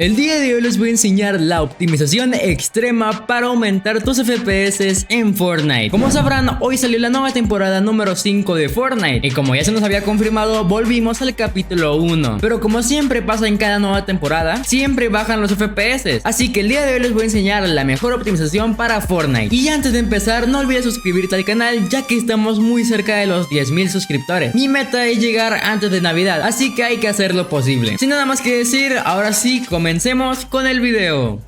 El día de hoy les voy a enseñar la optimización extrema para aumentar tus FPS en Fortnite. Como sabrán, hoy salió la nueva temporada número 5 de Fortnite y como ya se nos había confirmado, volvimos al capítulo 1. Pero como siempre pasa en cada nueva temporada, siempre bajan los FPS. Así que el día de hoy les voy a enseñar la mejor optimización para Fortnite. Y antes de empezar, no olvides suscribirte al canal, ya que estamos muy cerca de los 10,000 suscriptores. Mi meta es llegar antes de Navidad, así que hay que hacer lo posible. Sin nada más que decir, ahora sí, comencemos con el video.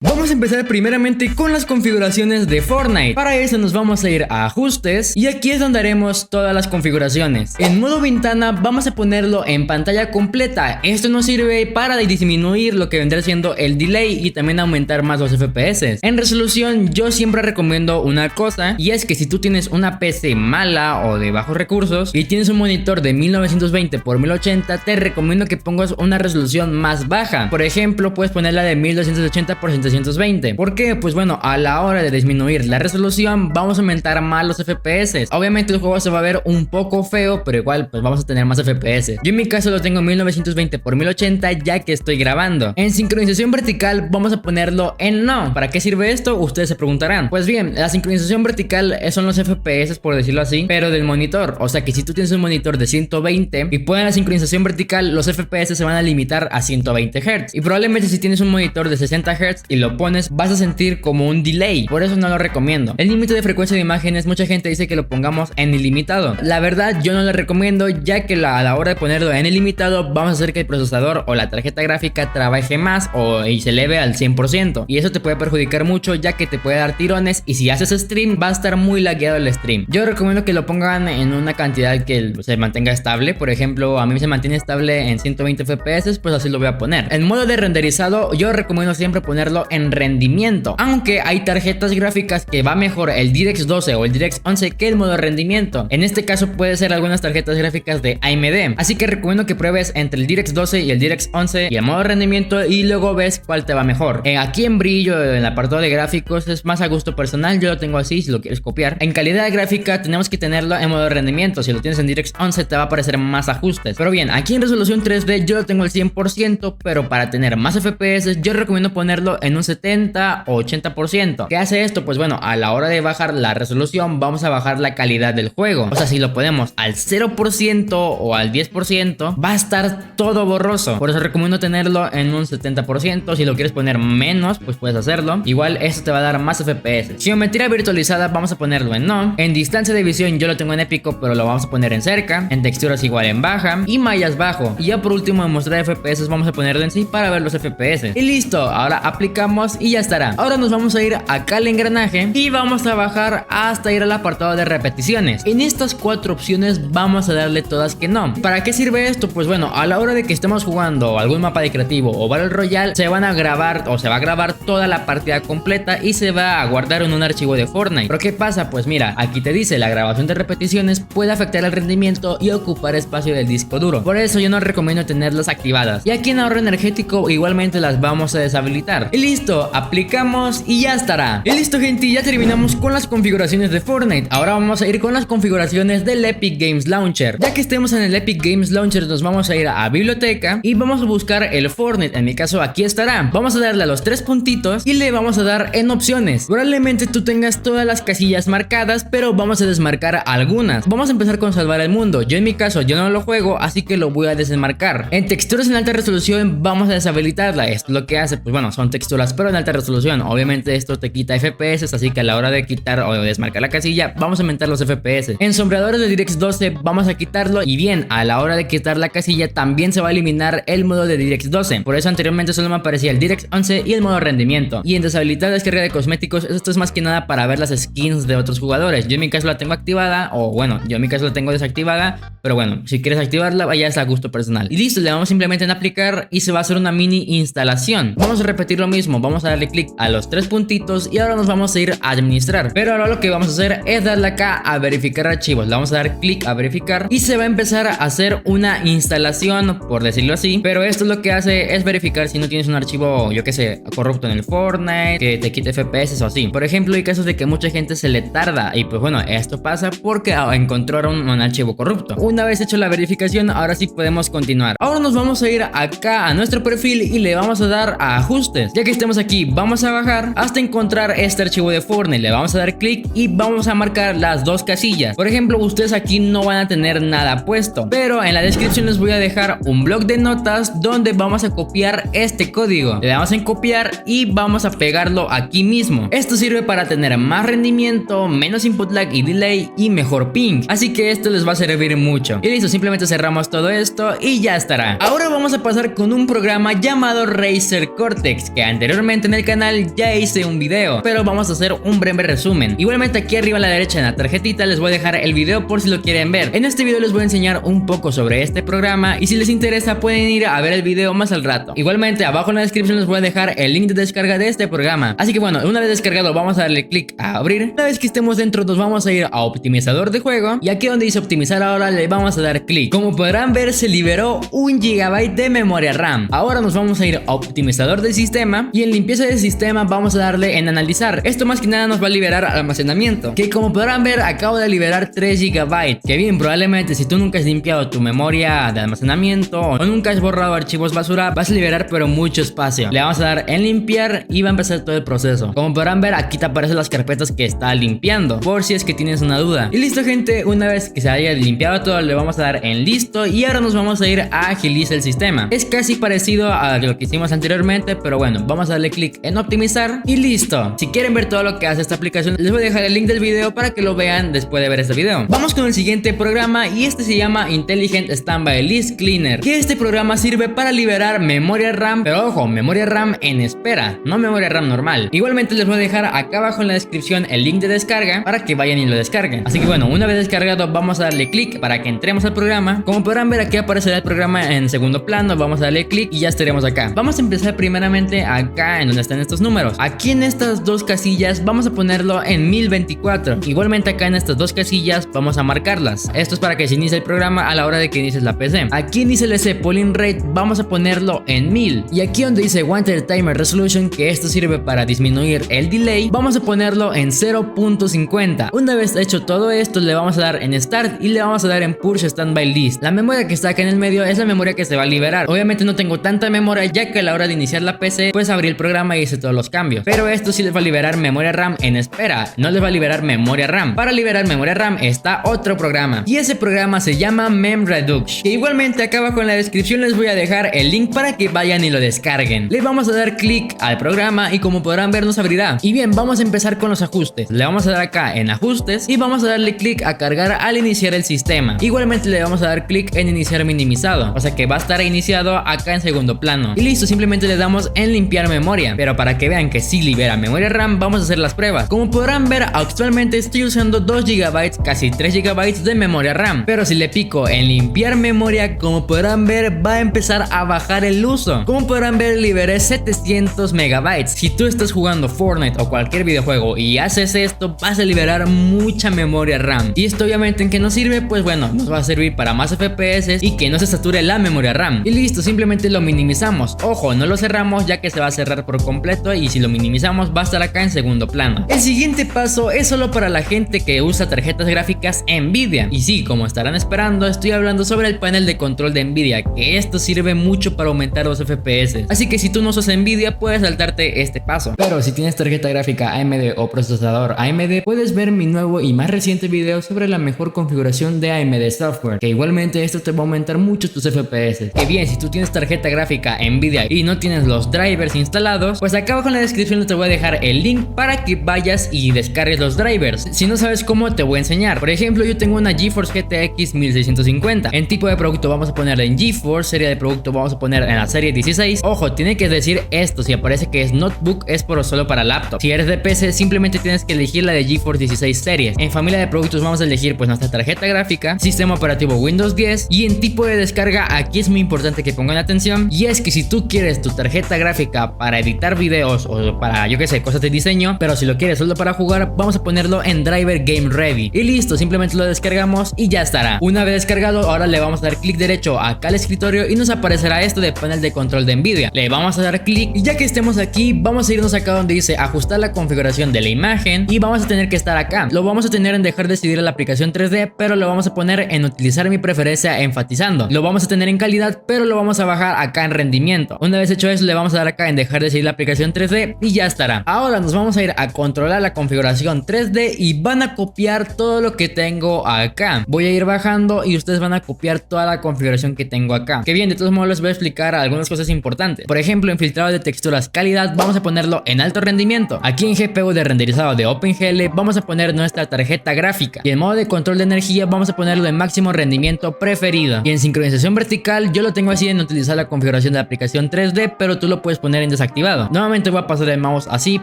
Vamos a empezar primeramente con las configuraciones de Fortnite. Para eso nos vamos a ir a ajustes y aquí es donde haremos todas las configuraciones. En modo ventana vamos a ponerlo en pantalla completa. Esto nos sirve para disminuir lo que vendrá siendo el delay y también aumentar más los FPS. En resolución yo siempre recomiendo una cosa, y es que si tú tienes una PC mala o de bajos recursos y tienes un monitor de 1920 x 1080, te recomiendo que pongas una resolución más baja. Por ejemplo, puedes ponerla de 1280 x 720. ¿Por qué? Pues bueno, a la hora de disminuir la resolución vamos a aumentar más los FPS. Obviamente el juego se va a ver un poco feo, pero igual pues vamos a tener más FPS. Yo en mi caso lo tengo en 1920 x 1080 ya que estoy grabando. En sincronización vertical vamos a ponerlo en no. ¿Para qué sirve esto? Ustedes se preguntarán. Pues bien, la sincronización vertical son los FPS, por decirlo así, pero del monitor. O sea que si tú tienes un monitor de 120 y pones la sincronización vertical, los FPS se van a limitar a 120 Hz. Y probablemente si tienes un monitor de 60 Hz y lo pones, vas a sentir como un delay. Por eso no lo recomiendo. El límite de frecuencia de imágenes, mucha gente dice que lo pongamos en ilimitado. La verdad yo no lo recomiendo, ya que a la hora de ponerlo en ilimitado vamos a hacer que el procesador o la tarjeta gráfica trabaje más y se eleve al 100%. Y eso te puede perjudicar mucho, ya que te puede dar tirones, y si haces stream va a estar muy lagueado el stream. Yo recomiendo que lo pongan en una cantidad que se mantenga estable. Por ejemplo, a mí se mantiene estable en 120 FPS, pues así lo voy a poner. En modo de renderizado yo recomiendo siempre ponerlo en rendimiento, aunque hay tarjetas gráficas que va mejor el DirectX 12 o el DirectX 11 que el modo rendimiento. En este caso puede ser algunas tarjetas gráficas de AMD, así que recomiendo que pruebes entre el DirectX 12 y el DirectX 11 y el modo rendimiento y luego ves cuál te va mejor. Aquí en brillo, en el apartado de gráficos, es más a gusto personal, yo lo tengo así si lo quieres copiar. En calidad gráfica tenemos que tenerlo en modo rendimiento. Si lo tienes en DirectX 11 te va a aparecer más ajustes, pero bien, aquí en resolución 3D yo lo tengo al 100%, pero para tener más FPS yo recomiendo ponerlo en un 70 o 80%. ¿Qué hace esto? Pues bueno, a la hora de bajar la resolución vamos a bajar la calidad del juego. O sea, si lo ponemos al 0% o al 10% va a estar todo borroso. Por eso recomiendo tenerlo en un 70%. Si lo quieres poner menos, pues puedes hacerlo. Igual esto te va a dar más FPS. Geometría virtualizada vamos a ponerlo en no. En distancia de visión yo lo tengo en épico, pero lo vamos a poner en cerca. En texturas igual en baja. Y mallas bajo. Y ya por último, en mostrar FPS vamos a ponerlo en sí para ver los FPS. Y listo, ahora aplicamos y ya estará. Ahora nos vamos a ir acá al engranaje y vamos a bajar hasta ir al apartado de repeticiones. En estas 4 opciones vamos a darle todas que no. ¿Para qué sirve esto? Pues bueno, a la hora de que estemos jugando algún mapa de creativo o Battle Royale, se van a grabar o se va a grabar toda la partida completa y se va a guardar en un archivo de Fortnite. ¿Pero qué pasa? Pues mira, aquí te dice la grabación de repeticiones puede afectar el rendimiento y ocupar espacio del disco duro. Por eso yo no recomiendo tenerlas activadas. Y aquí en ahorro energético igualmente las vamos a deshabilitar. Y listo, aplicamos y ya estará. Y listo, gente, ya terminamos con las configuraciones de Fortnite. Ahora vamos a ir con las configuraciones del Epic Games Launcher. Ya que estemos en el Epic Games Launcher, nos vamos a ir a biblioteca y vamos a buscar el Fortnite. En mi caso aquí estará. Vamos a darle a los 3 puntitos y le vamos a dar en opciones. Probablemente tú tengas todas las casillas marcadas, pero vamos a desmarcar algunas. Vamos a empezar con salvar el mundo. Yo en mi caso yo no lo juego, así que lo voy a desmarcar. En texturas en alta resolución vamos a deshabilitarla. Esto lo que hace, pues bueno, son texturas pero en alta resolución. Obviamente esto te quita FPS, así que a la hora de quitar o de desmarcar la casilla vamos a aumentar los FPS. En sombreadores de DirectX 12 vamos a quitarlo, y bien, a la hora de quitar la casilla también se va a eliminar el modo de DirectX 12. Por eso anteriormente solo me aparecía el DirectX 11 y el modo rendimiento. Y en deshabilitar descarga de cosméticos, esto es más que nada para ver las skins de otros jugadores. Yo en mi caso la tengo activada, o bueno, yo en mi caso la tengo desactivada, pero bueno, si quieres activarla vaya a gusto personal. Y listo, le damos simplemente en aplicar y se va a hacer una mini instalación. Vamos a repetir lo mismo, vamos vamos a darle clic a los tres puntitos y ahora nos vamos a ir a administrar. Pero ahora lo que vamos a hacer es darle acá a verificar archivos. Le vamos a dar clic a verificar y se va a empezar a hacer una instalación, por decirlo así. Pero esto lo que hace es verificar si no tienes un archivo, yo que sé, corrupto en el Fortnite, que te quite FPS o así. Por ejemplo, hay casos de que mucha gente se le tarda y pues bueno, esto pasa porque encontraron un archivo corrupto. Una vez hecho la verificación, ahora sí podemos continuar. Ahora nos vamos a ir acá a nuestro perfil y le vamos a dar a ajustes. Ya que estemos aquí, vamos a bajar hasta encontrar este archivo de Fortnite. Le vamos a dar clic y vamos a marcar las dos casillas. Por ejemplo, ustedes aquí no van a tener nada puesto, pero en la descripción les voy a dejar un blog de notas donde vamos a copiar este código. Le damos en copiar y vamos a pegarlo aquí mismo. Esto sirve para tener más rendimiento, menos input lag y delay y mejor ping. Así que esto les va a servir mucho. Y listo, simplemente cerramos todo esto y ya estará. Ahora vamos a pasar con un programa llamado Razer Cortex, que anteriormente en el canal ya hice un video, pero vamos a hacer un breve resumen. Igualmente aquí arriba a la derecha en la tarjetita les voy a dejar el video por si lo quieren ver. En este video les voy a enseñar un poco sobre este programa y si les interesa pueden ir a ver el video más al rato. Igualmente abajo en la descripción les voy a dejar el link de descarga de este programa. Así que bueno, una vez descargado vamos a darle clic a abrir. Una vez que estemos dentro nos vamos a ir a optimizador de juego y aquí donde dice optimizar ahora le vamos a dar clic. Como podrán ver se liberó 1 GB de memoria RAM. Ahora nos vamos a ir a optimizador del sistema y en limpieza del sistema vamos a darle en analizar. Esto más que nada nos va a liberar almacenamiento, que como podrán ver acabo de liberar 3 GB. Que bien, probablemente si tú nunca has limpiado tu memoria de almacenamiento o nunca has borrado archivos basura, vas a liberar pero mucho espacio. Le vamos a dar en limpiar y va a empezar todo el proceso. Como podrán ver aquí te aparecen las carpetas que está limpiando, por si es que tienes una duda. Y listo gente, una vez que se haya limpiado todo le vamos a dar en listo y ahora nos vamos a ir a agilizar el sistema. Es casi parecido a lo que hicimos anteriormente, pero bueno, vamos a darle clic en optimizar y listo. Si quieren ver todo lo que hace esta aplicación les voy a dejar el link del video para que lo vean después de ver este video. Vamos con el siguiente programa y este se llama Intelligent Standby List Cleaner, que este programa sirve para liberar memoria RAM, pero ojo, memoria RAM en espera, no memoria RAM normal. Igualmente les voy a dejar acá abajo en la descripción el link de descarga para que vayan y lo descarguen. Así que bueno, una vez descargado vamos a darle clic para que entremos al programa. Como podrán ver aquí aparecerá el programa en segundo plano, vamos a darle clic y ya estaremos acá. Vamos a empezar primeramente acá en donde están estos números. Aquí en estas dos casillas vamos a ponerlo en 1024. Igualmente acá en estas dos casillas vamos a marcarlas. Esto es para que se inicie el programa a la hora de que inicies la PC. Aquí en ICLC Polling Rate vamos a ponerlo en 1000. Y aquí donde dice Wanted Timer Resolution, que esto sirve para disminuir el delay, vamos a ponerlo en 0.50. Una vez hecho todo esto le vamos a dar en Start y le vamos a dar en Push Standby List. La memoria que está acá en el medio es la memoria que se va a liberar. Obviamente no tengo tanta memoria ya que a la hora de iniciar la PC pues abrí el programa y hice todos los cambios. Pero esto sí les va a liberar memoria RAM en espera, no les va a liberar memoria RAM. Para liberar memoria RAM está otro programa y ese programa se llama MemReduce, que igualmente acá abajo en la descripción les voy a dejar el link para que vayan y lo descarguen. Le vamos a dar clic al programa y como podrán ver nos abrirá. Y bien, vamos a empezar con los ajustes. Le vamos a dar acá en ajustes y vamos a darle clic a cargar al iniciar el sistema. Igualmente le vamos a dar clic en iniciar minimizado, o sea que va a estar iniciado acá en segundo plano. Y listo, simplemente le damos en limpiar memoria. Pero para que vean que sí libera memoria RAM vamos a hacer las pruebas. Como podrán ver actualmente estoy usando 2 GB, casi 3 GB de memoria RAM. Pero si le pico en limpiar memoria, como podrán ver va a empezar a bajar el uso. Como podrán ver liberé 700 MB. Si tú estás jugando Fortnite o cualquier videojuego y haces esto vas a liberar mucha memoria RAM. Y esto obviamente en qué nos sirve, pues bueno, nos va a servir para más FPS y que no se sature la memoria RAM. Y listo, simplemente lo minimizamos. Ojo, no lo cerramos ya que se va a cerrar por completo y si lo minimizamos va a estar acá en segundo plano. El siguiente paso es solo para la gente que usa tarjetas gráficas Nvidia. Y sí, como estarán esperando, estoy hablando sobre el panel de control de Nvidia, que esto sirve mucho para aumentar los FPS. Así que si tú no usas Nvidia puedes saltarte este paso. Pero si tienes tarjeta gráfica AMD o procesador AMD, puedes ver mi nuevo y más reciente video sobre la mejor configuración de AMD Software, que igualmente esto te va a aumentar mucho tus FPS. Que bien, si tú tienes tarjeta gráfica Nvidia y no tienes los drivers instalados, pues acá abajo en la descripción te voy a dejar el link para que vayas y descargues los drivers. Si no sabes cómo, te voy a enseñar. Por ejemplo, yo tengo una GeForce GTX 1650. En tipo de producto vamos a poner en GeForce, serie de producto vamos a poner en la serie 16. Ojo, tiene que decir esto, si aparece que es notebook es solo para laptop. Si eres de PC simplemente tienes que elegir la de GeForce 16 series. En familia de productos vamos a elegir pues nuestra tarjeta gráfica, sistema operativo Windows 10 y en tipo de descarga aquí es muy importante que pongan atención y es que si tú quieres tu tarjeta gráfica para para editar videos o para, yo que sé, cosas de diseño, pero si lo quieres solo para jugar, vamos a ponerlo en Driver Game Ready. Y listo, simplemente lo descargamos y ya estará. Una vez descargado, ahora le vamos a dar clic derecho acá al escritorio y nos aparecerá esto de panel de control de Nvidia. Le vamos a dar clic y ya que estemos aquí, vamos a irnos acá donde dice ajustar la configuración de la imagen y vamos a tener que estar acá. Lo vamos a tener en dejar decidir la aplicación 3D, pero lo vamos a poner en utilizar mi preferencia enfatizando. Lo vamos a tener en calidad, pero lo vamos a bajar acá en rendimiento. Una vez hecho eso, le vamos a dar acá en dejar decidir la aplicación 3D y ya estará. Ahora nos vamos a ir a controlar la configuración 3D y van a copiar todo lo que tengo acá. Voy a ir bajando y ustedes van a copiar toda la configuración que tengo acá. Que bien, de todos modos les voy a explicar algunas cosas importantes. Por ejemplo, en filtrado de texturas calidad vamos a ponerlo en alto rendimiento. Aquí en GPU de renderizado de OpenGL vamos a poner nuestra tarjeta gráfica. Y en modo de control de energía vamos a ponerlo en máximo rendimiento preferido. Y en sincronización vertical yo lo tengo así en utilizar la configuración de la aplicación 3D, pero tú lo puedes poner en desactivado. Nuevamente voy a pasar el mouse así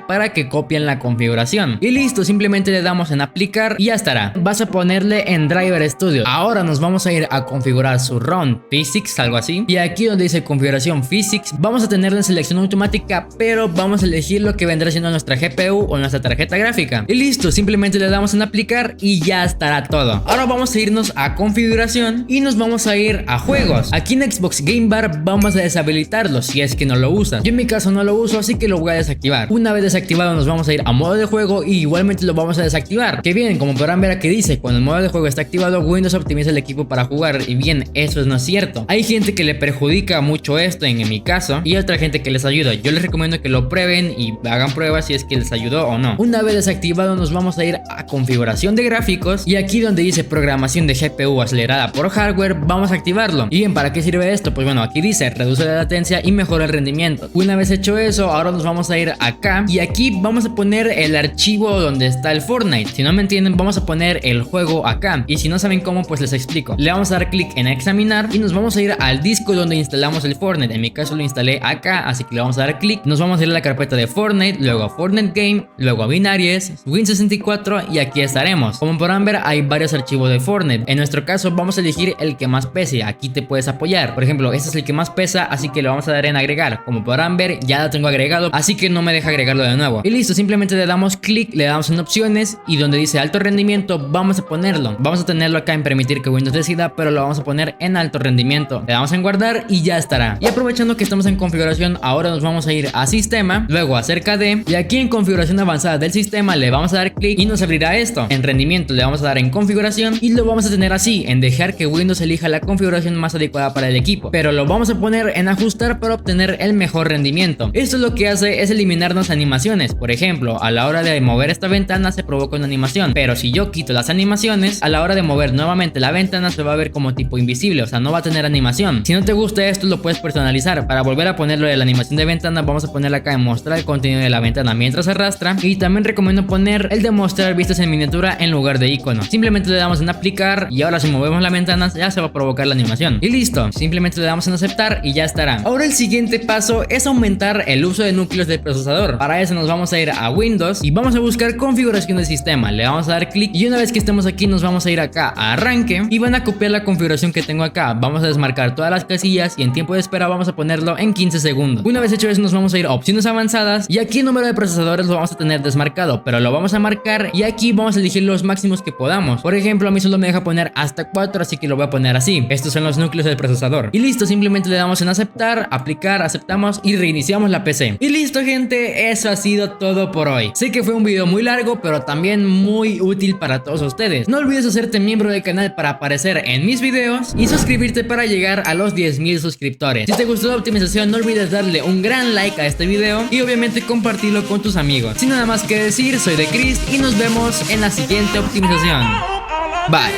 para que copien la configuración. Y listo, simplemente le damos en aplicar y ya estará. Vas a ponerle en Driver Studio. Ahora nos vamos a ir a configurar su ROM Physics, algo así. Y aquí donde dice configuración Physics, vamos a tenerla en selección automática, pero vamos a elegir lo que vendrá siendo nuestra GPU o nuestra tarjeta gráfica. Y listo, simplemente le damos en aplicar y ya estará todo. Ahora vamos a irnos a configuración y nos vamos a ir a juegos. Aquí en Xbox Game Bar vamos a deshabilitarlo si es que no lo usas. Yo en mi caso no lo uso, así que lo voy a desactivar. Una vez desactivado nos vamos a ir a modo de juego y igualmente lo vamos a desactivar. Que bien, como podrán ver aquí dice, cuando el modo de juego está activado, Windows optimiza el equipo para jugar. Y bien, eso no es cierto. Hay gente que le perjudica mucho esto en mi caso y otra gente que les ayuda. Yo les recomiendo que lo prueben y hagan pruebas si es que les ayudó o no. Una vez desactivado nos vamos a ir a configuración de gráficos y aquí donde dice programación de GPU acelerada por hardware vamos a activarlo. Y bien, ¿para qué sirve esto? Pues bueno, aquí dice reduce la latencia y mejora el rendimiento. Una vez hecho eso, ahora nos vamos a ir acá y aquí vamos a poner el archivo donde está el Fortnite. Si no me entienden, vamos a poner el juego acá y si no saben cómo, pues les explico. Le vamos a dar clic en examinar y nos vamos a ir al disco donde instalamos el Fortnite. En mi caso lo instalé acá, así que le vamos a dar clic. Nos vamos a ir a la carpeta de Fortnite, luego a Fortnite Game, luego a Binaries, Win64 y aquí estaremos. Como podrán ver, hay varios archivos de Fortnite. En nuestro caso vamos a elegir el que más pese. Aquí te puedes apoyar. Por ejemplo, este es el que más pesa, así que le vamos a dar en agregar. Como podrán ver, ya lo tengo agregado, así que no me deja agregarlo de nuevo. Y listo, simplemente le damos clic, le damos en opciones y donde dice alto rendimiento vamos a ponerlo. Vamos a tenerlo acá en permitir que Windows decida, pero lo vamos a poner en alto rendimiento. Le damos en guardar y ya estará. Y aprovechando que estamos en configuración, ahora nos vamos a ir a sistema, luego a acerca de, y aquí en configuración avanzada del sistema le vamos a dar clic y nos abrirá esto. En rendimiento le vamos a dar en configuración y lo vamos a tener así, en dejar que Windows elija la configuración más adecuada para el equipo, pero lo vamos a poner en ajustar para obtener el mejor rendimiento. Esto lo que hace es eliminarnos animaciones. Por ejemplo, a la hora de mover esta ventana se provoca una animación, pero si yo quito las animaciones, a la hora de mover nuevamente la ventana se va a ver como tipo invisible, o sea, no va a tener animación. Si no te gusta esto, lo puedes personalizar. Para volver a ponerlo de la animación de ventana, vamos a ponerla acá en mostrar el contenido de la ventana mientras arrastra, y también recomiendo poner el de mostrar vistas en miniatura en lugar de icono. Simplemente le damos en aplicar y ahora si movemos la ventana ya se va a provocar la animación. Y listo, simplemente le damos en aceptar y ya estará. Ahora el siguiente paso es aumentar el uso de núcleos del procesador. Para eso nos vamos a ir a Windows y vamos a buscar configuración del sistema. Le vamos a dar clic y una vez que estemos aquí nos vamos a ir acá a arranque y van a copiar la configuración que tengo acá. Vamos a desmarcar todas las casillas y en tiempo de espera vamos a ponerlo en 15 segundos. Una vez hecho eso nos vamos a ir a opciones avanzadas y aquí el número de procesadores lo vamos a tener desmarcado, pero lo vamos a marcar y aquí vamos a elegir los máximos que podamos. Por ejemplo, a mí solo me deja poner hasta 4, así que lo voy a poner así. Estos son los núcleos del procesador. Y listo, simplemente le damos en aceptar, aplicar, aceptamos y reiniciamos la PC. Y listo, gente, eso ha sido todo por hoy. Sé que fue un video muy largo, pero también muy útil para todos ustedes. No olvides hacerte miembro del canal para aparecer en mis videos y suscribirte para llegar a los 10,000 suscriptores. Si te gustó la optimización, no olvides darle un gran like a este video y obviamente compartirlo con tus amigos. Sin nada más que decir, soy de Chris y nos vemos en la siguiente optimización. Bye.